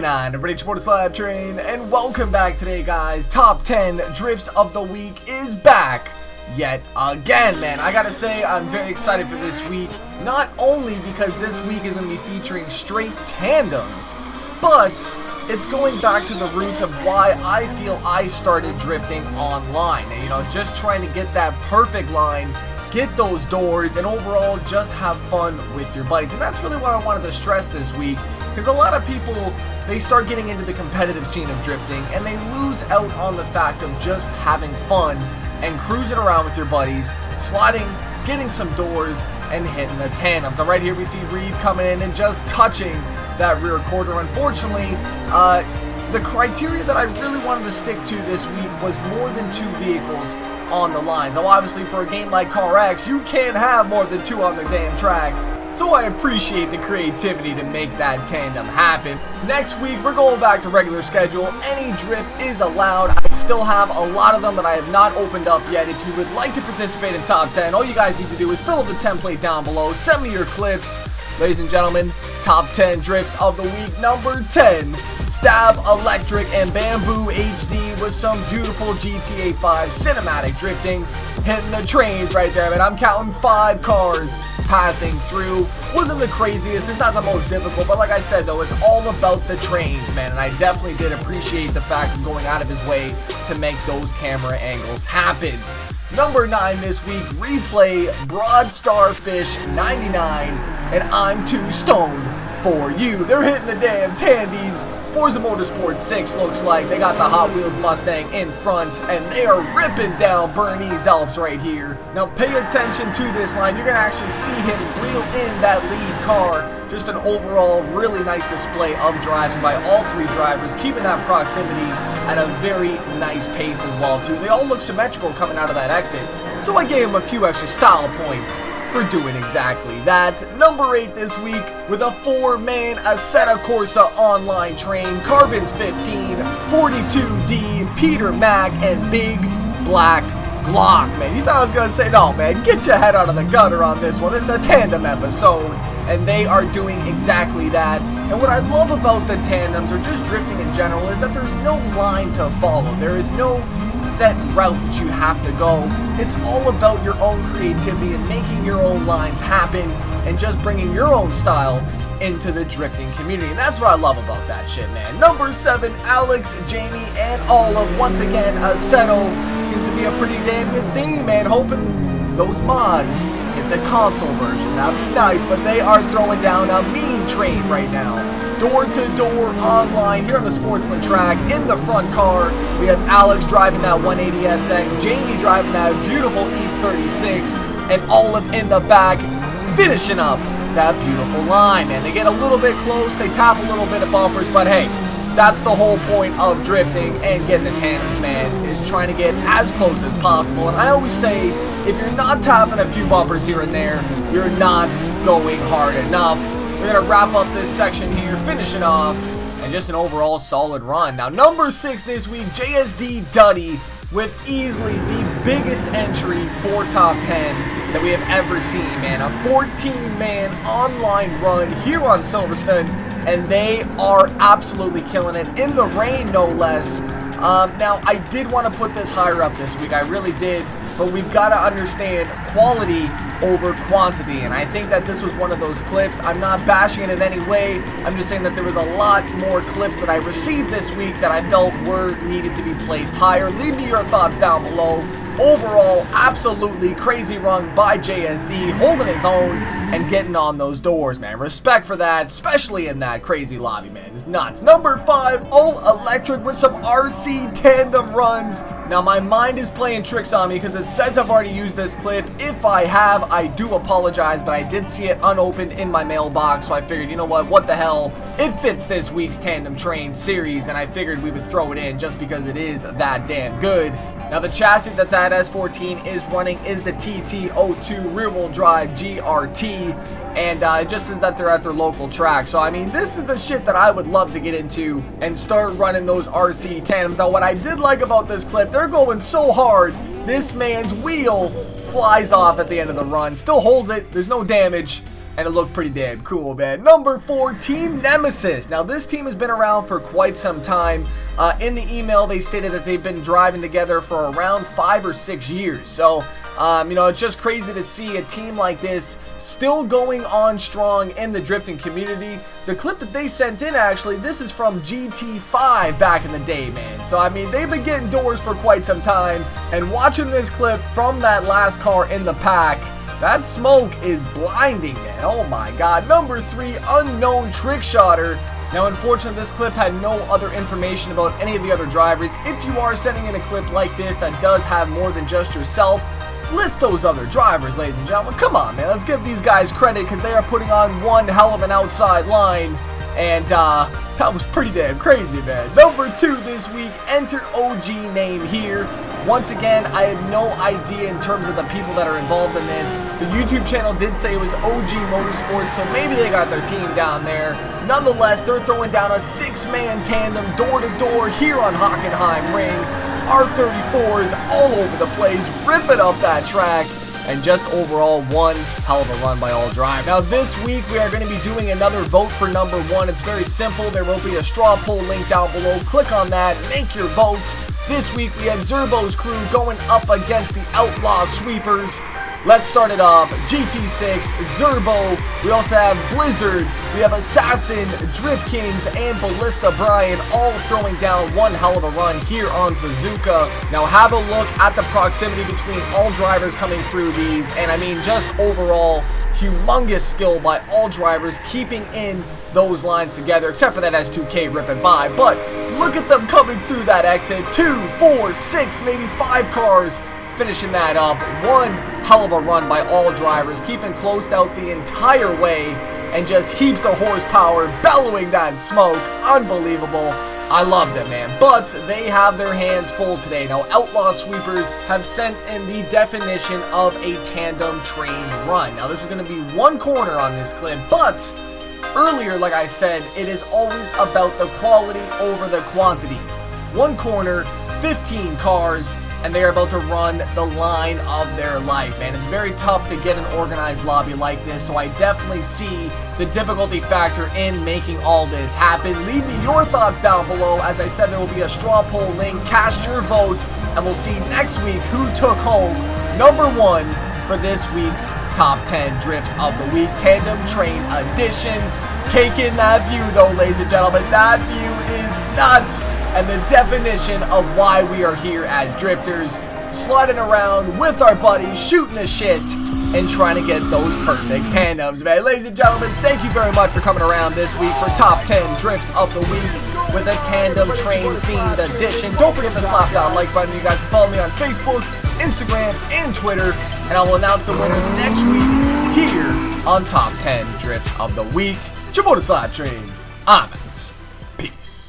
going on? Everybody, it's the SLAP Train, and welcome back today, guys. Top 10 Drifts of the Week is back yet again, man. I gotta say, I'm very excited for this week, not only because this week is going to be featuring straight tandems, but it's going back to the roots of why I feel I started drifting online. And, you know, just trying to get that perfect line, get those doors, and overall just have fun with your buddies. And that's really what I wanted to stress this week, because a lot of people, they start getting into the competitive scene of drifting and they lose out on the fact of just having fun and cruising around with your buddies, sliding, getting some doors, and hitting the tandems. Now right here we see Reed coming in and just touching that rear quarter. Unfortunately, the criteria that I really wanted to stick to this week was more than 2 vehicles on the lines. Now obviously for a game like Car X, you can't have more than 2 on the damn track. So I appreciate the creativity to make that tandem happen. Next week, we're going back to regular schedule. Any drift is allowed. I still have a lot of them that I have not opened up yet. If you would like to participate in Top 10, all you guys need to do is fill out the template down below. Send me your clips. Ladies and gentlemen, Top 10 Drifts of the Week, number 10. Stab, Electric, and Bamboo HD with some beautiful GTA 5 cinematic drifting. Hitting the trains right there, man. I'm counting 5 cars passing through. Wasn't the craziest, it's not the most difficult, but like I said though, it's all about the trains, man, and I definitely did appreciate the fact of going out of his way to make those camera angles happen. Number 9 this week, replay Broadstar Fish 99, and I'm too stoned for you. They're hitting the damn tandies. Forza Motorsport 6 looks like they got the Hot Wheels Mustang in front, and they are ripping down Bernese Alps right here. Now pay attention to this line. You're going to actually see him reel in that lead car. Just an overall really nice display of driving by all 3 drivers, keeping that proximity at a very nice pace as well too. They all look symmetrical coming out of that exit, so I gave him a few extra style points for doing exactly that. Number 8 this week with a 4-man Assetto Corsa online train, Carbons 15, 42D, Peter Mac, and Big Black Glock. Man, you thought I was gonna say, no man, get your head out of the gutter on this one. It's a tandem episode, and they are doing exactly that. And what I love about the tandems, or just drifting in general, is that there's no line to follow. There is no set route that you have to go. It's all about your own creativity and making your own lines happen and just bringing your own style into the drifting community. And that's what I love about that shit, man. Number 7, Alex, Jamie, and Olive. Once again, Assetto seems to be a pretty damn good theme, man. Hoping those mods hit the console version. That'd be nice, but they are throwing down a mean train right now. Door-to-door online here on the Sportsland track. In the front car, we have Alex driving that 180SX, Jamie driving that beautiful E36, and Olive in the back finishing up that beautiful line, man. They get a little bit close, they tap a little bit of bumpers, but hey, that's the whole point of drifting and getting the tandems, man, is trying to get as close as possible. And I always say, if you're not tapping a few bumpers here and there, you're not going hard enough. We're going to wrap up this section here, finish it off, and just an overall solid run. Now, number 6 this week, JSD Duddy, with easily the biggest entry for Top 10 that we have ever seen, man. A 14-man online run here on Silverstone, and they are absolutely killing it, in the rain no less. Now, I did want to put this higher up this week, I really did, but we've got to understand quality over quantity, and I think that this was one of those clips. I'm not bashing it in any way, I'm just saying that there was a lot more clips that I received this week that I felt were needed to be placed higher. Leave me your thoughts down below. Overall, absolutely crazy run by JSD, holding his own and getting on those doors, man. Respect for that, especially in that crazy lobby, man. It's nuts. Number 5, All Electric with some RC tandem runs. Now, my mind is playing tricks on me because it says I've already used this clip. If I have, I do apologize, but I did see it unopened in my mailbox, so I figured, you know what the hell? It fits this week's Tandem Train series, and I figured we would throw it in just because it is that damn good. Now, the chassis that S14 is running is the TT02 rear-wheel drive GRT, and it just says that they're at their local track. So I mean, this is the shit that I would love to get into and start running those RC tandems. Now, what I did like about this clip, they're going so hard, this man's wheel flies off at the end of the run, still holds it, there's no damage, and it looked pretty damn cool, man. Number 4, Team Nemesis. Now, this team has been around for quite some time. In the email, they stated that they've been driving together for around 5 or 6 years. So, you know, it's just crazy to see a team like this still going on strong in the drifting community. The clip that they sent in, actually, this is from GT5 back in the day, man. So, I mean, they've been getting doors for quite some time, and watching this clip from that last car in the pack, that smoke is blinding, man. Oh my god. Number 3, Unknown Trickshotter. Now, unfortunately, this clip had no other information about any of the other drivers. If you are sending in a clip like this that does have more than just yourself, list those other drivers, ladies and gentlemen. Come on, man. Let's give these guys credit because they are putting on one hell of an outside line. And that was pretty damn crazy, man. Number 2 this week, enter OG name here. Once again, I had no idea in terms of the people that are involved in this. The YouTube channel did say it was OG Motorsports, so maybe they got their team down there. Nonetheless, they're throwing down a 6-man tandem door-to-door here on Hockenheim Ring. R34s all over the place, ripping up that track. And just overall, one hell of a run by All Drive. Now, this week, we are going to be doing another vote for number 1. It's very simple. There will be a straw poll link down below. Click on that. Make your vote. This week, we have Zerbo's crew going up against the Outlaw Sweepers. Let's start it off. GT6, Zerbo. We also have Blizzard. We have Assassin, Drift Kings, and Ballista Brian all throwing down one hell of a run here on Suzuka. Now have a look at the proximity between all drivers coming through these. And I mean, just overall, humongous skill by all drivers keeping in those lines together, except for that S2K ripping by. But look at them coming through that exit. 2, 4, 6, maybe 5 cars finishing that up. One hell of a run by all drivers, keeping closed out the entire way, and just heaps of horsepower, bellowing that smoke. Unbelievable. I loved it, man. But they have their hands full today. Now, Outlaw Sweepers have sent in the definition of a tandem train run. Now, this is going to be one corner on this clip, but earlier, like I said, it is always about the quality over the quantity. One corner, 15 cars, and they are about to run the line of their life, man. It's very tough to get an organized lobby like this, so I definitely see the difficulty factor in making all this happen. Leave me your thoughts down below. As I said, there will be a straw poll link. Cast your vote, and we'll see next week who took home number 1 for this week's Top 10 Drifts of the Week Tandem Train Edition. Take in that view, though, ladies and gentlemen. That view is nuts. And the definition of why we are here as drifters, sliding around with our buddies, shooting the shit, and trying to get those perfect tandems, man. Ladies and gentlemen, thank you very much for coming around this week for Top 10 Drifts of the Week with a Tandem Train themed edition. Don't forget to slap that like button. You guys can follow me on Facebook, Instagram, and Twitter, and I will announce the winners next week here on Top 10 Drifts of the Week. It's your boy, the SLAPTrain. I'm out. Peace.